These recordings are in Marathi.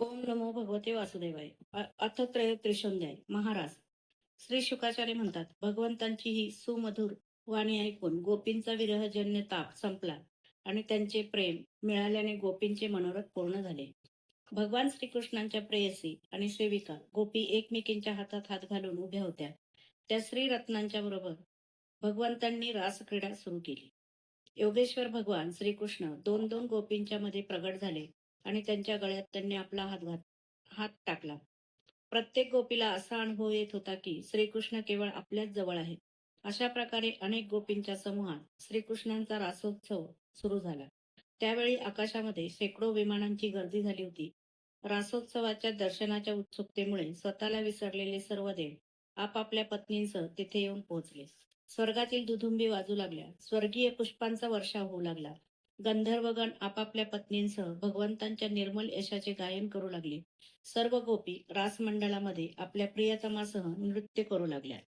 ओम नमो भगवते वासुदेवाय. अथ त्रिशोंध्याय. महाराज श्री शुकाचार्य म्हणतात, भगवंतांची ही सुमधुर वाणी ऐकून गोपींचा विरहजन्य ताप संपला आणि त्यांचे प्रेम मिळाल्याने गोपींचे मनोरथ पूर्ण झाले. भगवान श्रीकृष्णांच्या प्रेयसी आणि सेविका गोपी एकमेकींच्या हातात हात घालून उभ्या होत्या. त्या श्रीरत्नांच्या बरोबर भगवंतांनी रासक्रीडा सुरू केली. योगेश्वर भगवान श्रीकृष्ण दोन दोन गोपींच्या मध्ये प्रगट झाले आणि त्यांच्या गळ्यात त्यांनी आपला हात टाकला. प्रत्येक गोपीला असा अनुभव येत होता की श्रीकृष्ण केवळ आपल्याच जवळ आहे. अशा प्रकारे अनेक गोपींच्या समूहात श्रीकृष्णांचा रासोत्सव सुरू झाला. त्यावेळी आकाशामध्ये शेकडो विमानांची गर्दी झाली होती. रासोत्सवाच्या दर्शनाच्या उत्सुकतेमुळे स्वतःला विसरलेले सर्व देव आपापल्या पत्नींसह तिथे येऊन पोहोचले. स्वर्गातील दुधुंबी वाजू लागल्या. स्वर्गीय पुष्पांचा वर्षाव होऊ लागला. गंधर्वगण आपापल्या पत्नींसह भगवंतांच्या निर्मल यशाचे गायन करू लागले. सर्व गोपी रासमंडळामध्ये आपल्या प्रियतमासह नृत्य करू लागल्या.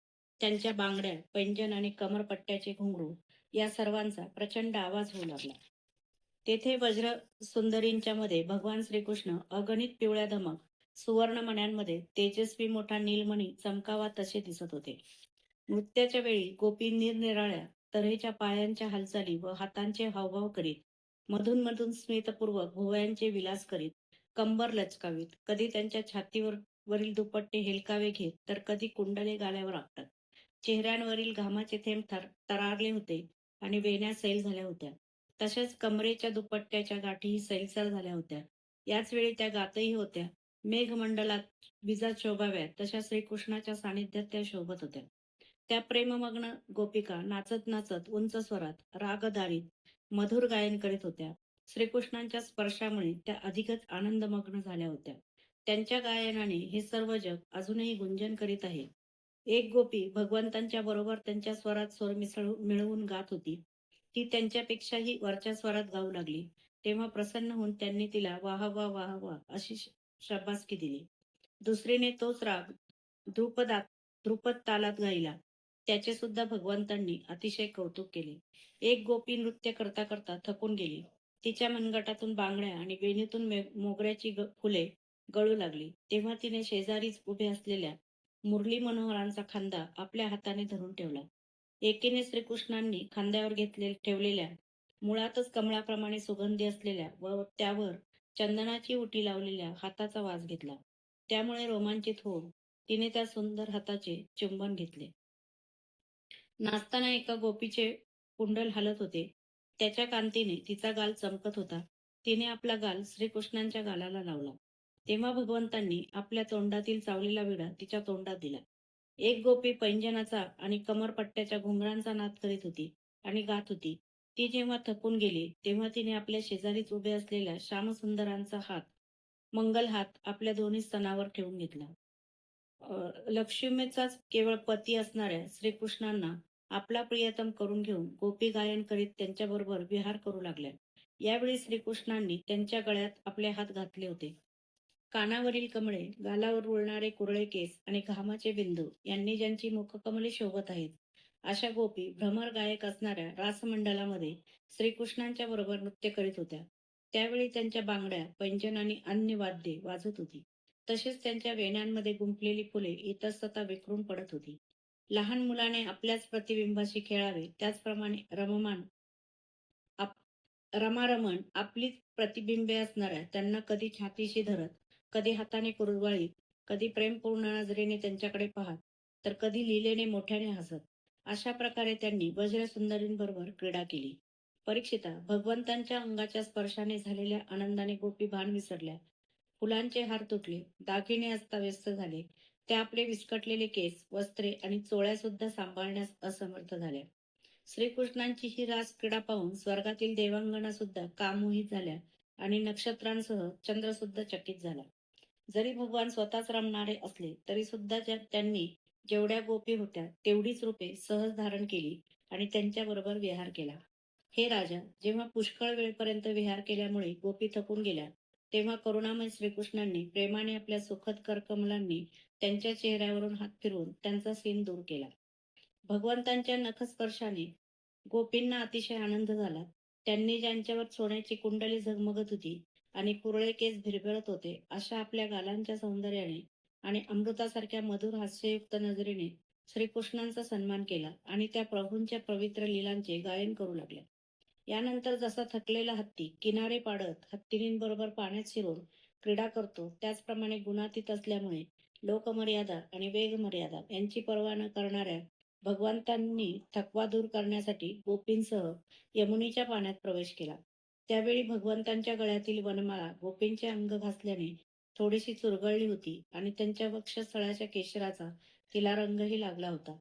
त्यांच्या बांगड्या, पैंजण आणि कमरपट्ट्याचे घुंगरू या सर्वांचा प्रचंड आवाज होऊ लागला. तेथे वज्र सुंदरींच्या मध्ये भगवान श्रीकृष्ण अगणित पिवळ्या धमक सुवर्ण मण्यांमध्ये तेजस्वी मोठा नीलमणी चमकावा तसे दिसत होते. नृत्याच्या वेळी गोपी निरनिराळ्या तऱ्हेच्या पायांच्या हालचाली व हातांचे हावभाव करीत, मधून मधून स्मितपूर्वक भुवयांचे विलास करीत, कंबर लचकावीत, कधी त्यांच्या छातीवर वरील दुपट्टे हेलकावे घेत, तर कधी कुंडले गालावर राखतात. चेहऱ्यांवरील घामाचे थेंब तरारले होते आणि वेण्या सैल झाल्या होत्या. तशाच कमरेच्या दुपट्ट्याच्या गाठीही सैलसर झाल्या होत्या. याच वेळी त्या गातही होत्या. मेघमंडलात विजा शोभाव्यात तशा श्रीकृष्णाच्या सानिध्यात त्या शोभत होत्या. त्या प्रेममग्न गोपिका नाचत नाचत उंच स्वरात रागदारीत मधुर गायन करीत होत्या. श्रीकृष्णांच्या स्पर्शामुळे त्या अधिकच आनंदमग्न झाल्या होत्या. त्यांच्या गायनाने हे सर्व जग अजूनही गुंजन करीत आहे. एक गोपी भगवंतांच्या बरोबर त्यांच्या स्वरात स्वर मिळवून गात होती. ती त्यांच्यापेक्षाही वरच्या स्वरात गाऊ लागली. तेव्हा प्रसन्न होऊन त्यांनी तिला वाह वाह वाह वाह अशी शाबासकी दिली. दुसरीने तोच राग ध्रुपदात ध्रुपद तालात गायला. त्याचे सुद्धा भगवंतांनी अतिशय कौतुक केले. एक गोपी नृत्य करता करता थकून गेली. तिच्या मनगटातून बांगड्या आणि वेणीतून मोगऱ्याची फुले गळू लागली. तेव्हा तिने शेजारीच उभे असलेल्या मुरली मनोहरांचा खांदा आपल्या हाताने धरून ठेवला. एकीने श्रीकृष्णांनी खांद्यावर ठेवलेल्या मुळातच कमळाप्रमाणे सुगंधी असलेल्या व त्यावर चंदनाची उटी लावलेल्या हाताचा वास घेतला. त्यामुळे रोमांचित होऊन तिने त्या सुंदर हाताचे चुंबन घेतले. नाचताना एका गोपीचे कुंडल हलत होते. त्याच्या कांतीने तिचा गाल चमकत होता. तिने आपला गाल श्रीकृष्णांच्या गालाला लावला. तेव्हा भगवंतांनी आपल्या तोंडातील चावलेला विडा तिच्या तोंडात दिला. एक गोपी पैंजनाचा आणि कमरपट्ट्याच्या घुंगरांचा नाद करीत होती आणि गात होती. ती जेव्हा थकून गेली तेव्हा तिने आपल्या शेजारीच उभे असलेल्या श्यामसुंदरांचा मंगल हात आपल्या दोन्ही स्तनावर ठेवून घेतला. लक्ष्मीचाच केवळ पती असणाऱ्या श्रीकृष्णांना आपला प्रियतम करून घेऊन गोपी गायन करीत त्यांच्याबरोबर विहार करू लागल्या. यावेळी श्रीकृष्णांनी त्यांच्या गळ्यात आपले हात घातले होते. कानावरील कमळे, गालावर उडणारे कुरळे केस आणि घामाचे बिंदू यांनी ज्यांची मुखकमले शोभत आहेत, अशा गोपी भ्रमर गायक असणाऱ्या रासमंडलामध्ये श्रीकृष्णांच्या बरोबर नृत्य करीत होत्या. त्यावेळी त्यांच्या बांगड्या, पैंजण आणि अन्य वाद्ये वाजत होती. तसेच त्यांच्या वेण्यांमध्ये गुंफलेली फुले इतस्ततः विखरून पडत होती. लहान मुलाने आपल्याच प्रतिबिंबाशी खेळावे त्याचप्रमाणे रमारमण आपलीच प्रतिबिंबे असणाऱ्या त्यांना कधी छातीशी धरत, कधी हाताने कुरवाळीत, कधी प्रेमपूर्ण नजरेने त्यांच्याकडे पाहत, तर कधी लिलेने मोठ्याने हसत, अशा प्रकारे त्यांनी वज्रसुंदरींबरोबर क्रीडा केली. परीक्षिता, भगवंतांच्या अंगाच्या स्पर्शाने झालेल्या आनंदाने गोपी भान विसरल्या. फुलांचे हार तुटले, दागिने अस्ताव्यस्त झाले. त्या आपले विस्कटलेले केस, वस्त्रे आणि चोळ्या सुद्धा सांभाळण्यास असमर्थ झाल्या. श्रीकृष्णांची ही रास क्रीडा पाहून स्वर्गातील देवांगना सुद्धा कामोहित झाल्या आणि नक्षत्रांसह चंद्र सुद्धा चकित झाला. जरी भगवान स्वतःच रमणारे असले तरी सुद्धा त्यांनी जेवढ्या गोपी होत्या तेवढीच रूपे सहज धारण केली आणि त्यांच्याबरोबर विहार केला. हे राजा, जेव्हा पुष्कळ वेळपर्यंत विहार केल्यामुळे गोपी थकून गेल्या, तेव्हा करुणामय श्रीकृष्णांनी प्रेमाने आपल्या सुखद करकमलांनी त्यांच्या चेहऱ्यावरून हात फिरवून त्यांचा सीन दूर केला. भगवंतांच्या नखस्पर्शाने गोपींना अतिशय आनंद झाला. त्यांनी ज्यांच्यावर सोन्याची कुंडले झगमगत होती आणि कुरळे केस भिरभिरत होते. अशा आपल्या गालांच्या सौंदर्याने आणि अमृतासारख्या मधुर हास्ययुक्त नजरेने श्रीकृष्णांचा सन्मान केला आणि त्या प्रभूंच्या पवित्र लीलांचे गायन करू लागल्या. यानंतर जसा थकलेला हत्ती किनारे पाडत हत्तीणींबरोबर पाण्यात शिरून क्रीडा करतो, त्याचप्रमाणे गुणातीत असल्यामुळे लोकमर्यादा आणि वेगमर्यादा यांची पर्वा न करणाऱ्या भगवंतांनी थकवा दूर करण्यासाठी गोपींसह यमुनेच्या पाण्यात प्रवेश केला. त्यावेळी भगवंतांच्या गळ्यातील वनमाळा गोपींचे अंग घासल्याने थोडीशी चुरगळली होती आणि त्यांच्या वक्षस्थळाच्या केशराचा तिला रंगही लागला होता.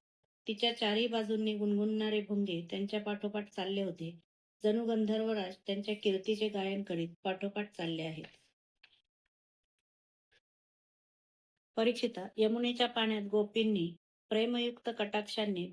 तिच्या चारही बाजूंनी गुणगुणणारे भुंगे त्यांच्या पाठोपाठ चालले होते. जणू गंधर्वराज त्यांच्या कीर्तीचे गायन करीत पाठोपाठ चालले आहेत. परीक्षिता, यमुनेच्या पाण्यात गोपींनी प्रेमयुक्त कटाक्षांनी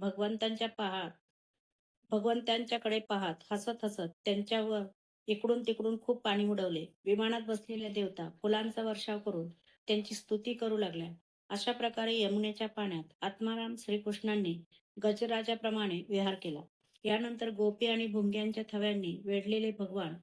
भगवंतांच्याकडे पाहत हसत हसत त्यांच्यावर इकडून तिकडून खूप पाणी उडवले. विमानात बसलेल्या देवता फुलांचा वर्षाव करून त्यांची स्तुती करू लागल्या. अशा प्रकारे यमुनेच्या पाण्यात आत्माराम श्रीकृष्णांनी गजराजाप्रमाणे विहार केला. यानंतर गोपी आणि भुंग्यांच्या थव्यांनी वेढलेले भगवान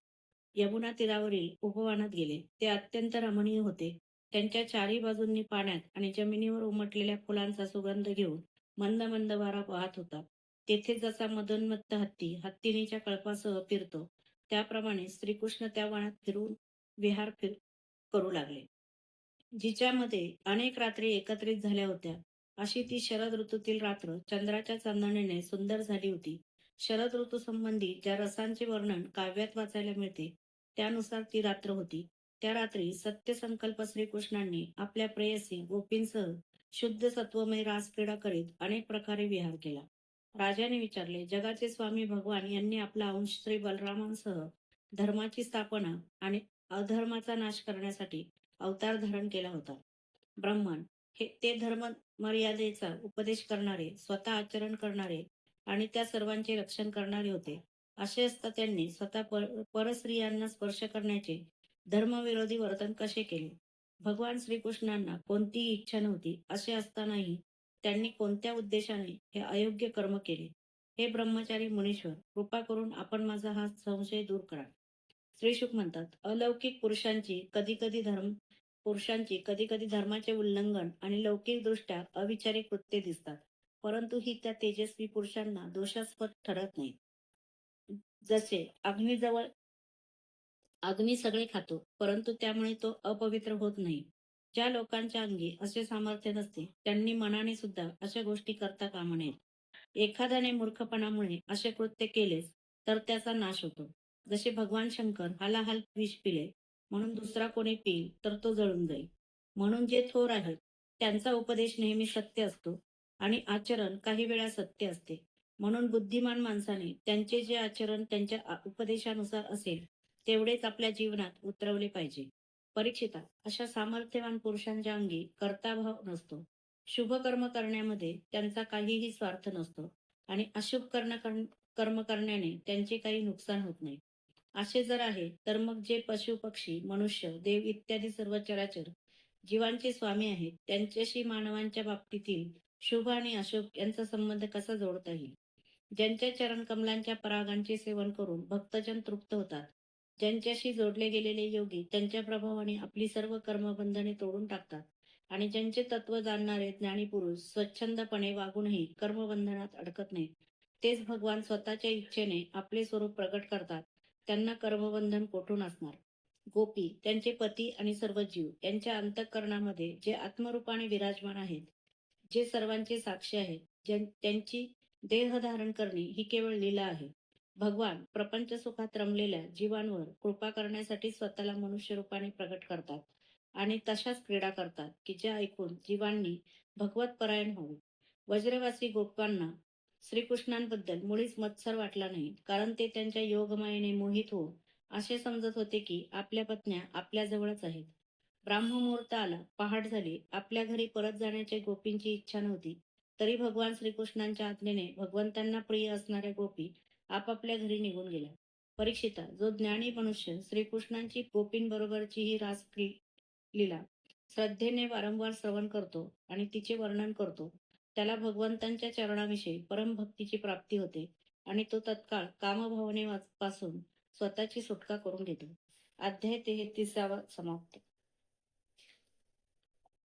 यमुना तीरावरील उपवनात गेले. ते अत्यंत रमणीय होते. त्यांच्या चारही बाजूंनी पाण्यात आणि जमिनीवर उमटलेल्या फुलांचा सुगंध घेऊन मंद मंद वारा वाहत होता. तेथे जसा मदोन्मत्त हत्ती हत्तीणीच्या कळपासह फिरतो, त्याप्रमाणे श्रीकृष्ण त्या वनात फिरून करू लागले. जिच्यामध्ये अनेक रात्री एकत्रित झाल्या होत्या, अशी ती शरद ऋतूतील रात्र चंद्राच्या चांदणीने सुंदर झाली होती. शरद ऋतूसंबंधी ज्या रसांचे वर्णन काव्यात वाचायला मिळते, त्यानुसार ती रात्र होती. त्या रात्री सत्यसंकल्प श्रीकृष्णांनी आपल्या प्रेयसी गोपींसह शुद्ध सत्वमय रासक्रीडा करीत अनेक प्रकारे विहार केला. राजाने विचारले, जगाचे स्वामी भगवान यांनी आपला अंश श्री बलरामांसह धर्माची स्थापना आणि अधर्माचा नाश करण्यासाठी अवतार धारण केला होता. ब्राह्मण हे ते धर्म मर्यादेचा उपदेश करणारे, स्वतः आचरण करणारे आणि त्या सर्वांचे रक्षण करणारे होते. असे असता त्यांनी स्वतः परस्त्रियांना स्पर्श करण्याचे धर्मविरोधी वर्तन कसे केले? भगवान श्रीकृष्णांना कोणतीही इच्छा नव्हती. असे असतानाही त्यांनी कोणत्या उद्देशाने हे अयोग्य कर्म केले? हे ब्रह्मचारी मुनीश्वर, कृपा करून आपण माझा हा संशय दूर करा. श्री शुक म्हणतात, अलौकिक पुरुषांची कधी कधी धर्माचे उल्लंघन आणि लौकिकदृष्ट्या अविचारी कृत्ये दिसतात, परंतु ही त्या तेजस्वी पुरुषांना दोषास्पद ठरत नाही. जसे अग्नी सगळे खातो, परंतु त्यामुळे तो अपवित्र होत नाही. ज्या लोकांच्या अंगी असे सामर्थ्य नसते, त्यांनी मनाने सुद्धा अशा गोष्टी करता कामा नयेत. एखाद्याने मूर्खपणामुळे असे कृत्य केलेच तर त्याचा नाश होतो. जसे भगवान शंकर हालाहाल विष पिले, म्हणून दुसरा कोणी पिईल तर तो जळून जाईल. म्हणून जे थोर आहेत त्यांचा उपदेश नेहमी सत्य असतो आणि आचरण काही वेळा सत्य असते. म्हणून बुद्धिमान माणसाने त्यांचे जे आचरण त्यांच्या उपदेशानुसार असेल तेवढेच आपल्या जीवनात उतरवले पाहिजे. परीक्षिता, अशा सामर्थ्यवान पुरुषांच्या अंगी कर्ताभाव नसतो. शुभ कर्म करण्यामध्ये त्यांचा काहीही स्वार्थ नसतो आणि अशुभ कर्म करण्याने त्यांचे काही नुकसान होत नाही. असे जर आहे तर मग जे पशु पक्षी मनुष्य देव इत्यादी सर्व चराचर जीवांचे स्वामी आहेत, त्यांच्याशी मानवांच्या बाबतीतील शुभ आणि अशुभ यांचा संबंध कसा जोडता येईल? ज्यांच्या चरणकमलांच्या परागांचे सेवन करून भक्तजन तृप्त होतात, ज्यांच्याशी जोडले गेलेले योगी त्यांच्या प्रभावाने आपली सर्व कर्मबंधने तोडून टाकतात आणि ज्यांचे तत्व जाणणारे ज्ञानी पुरुष स्वच्छंदपणे वागूनही कर्मबंधनात अडकत नाहीत, तेच भगवान स्वतःच्या इच्छेने आपले स्वरूप प्रकट करतात, त्यांना कर्मबंधन कोठून असणार? गोपी, त्यांचे पती आणि सर्व जीव यांच्या अंतःकरणामध्ये जे आत्मरूपाने विराजमान आहेत, जे सर्वांचे साक्षी आहेत, त्यांची देह धारण करणे ही केवळ लीला आहे. भगवान प्रपंच सुखात रमलेल्या जीवांवर कृपा करण्यासाठी स्वतःला मनुष्य रूपाने प्रकट करतात आणि तशाच क्रीडा करतात की ज्या ऐकून जीवांनी भगवत परायण व्हावे. वज्रवासी गोपांना श्रीकृष्णांबद्दल मुळीच मत्सर वाटला नाही, कारण ते त्यांच्या योगमायेने मोहित होऊन असे समजत होते की आपल्या पत्न्या आपल्या जवळच आहेत. ब्राह्ममुहूर्त आला, पहाट झाली, आपल्या घरी परत जाण्याची गोपींची इच्छा नव्हती. तरी भगवान श्रीकृष्णांच्या आज्ञेने भगवंतांना प्रिय असणाऱ्या गोपी आपापल्या घरी निघून गेल्या. परीक्षिता, जो ज्ञानी मनुष्य श्रीकृष्णांची गोपींबरोबरची ही लीला श्रद्धेने वारंवार श्रवण करतो आणि तिचे वर्णन करतो, त्याला भगवंतांच्या चरणाविषयी परमभक्तीची प्राप्ती होते आणि तो तत्काळ कामभावने पासून स्वतःची सुटका करून घेतो. अध्याय 33 समाप्त.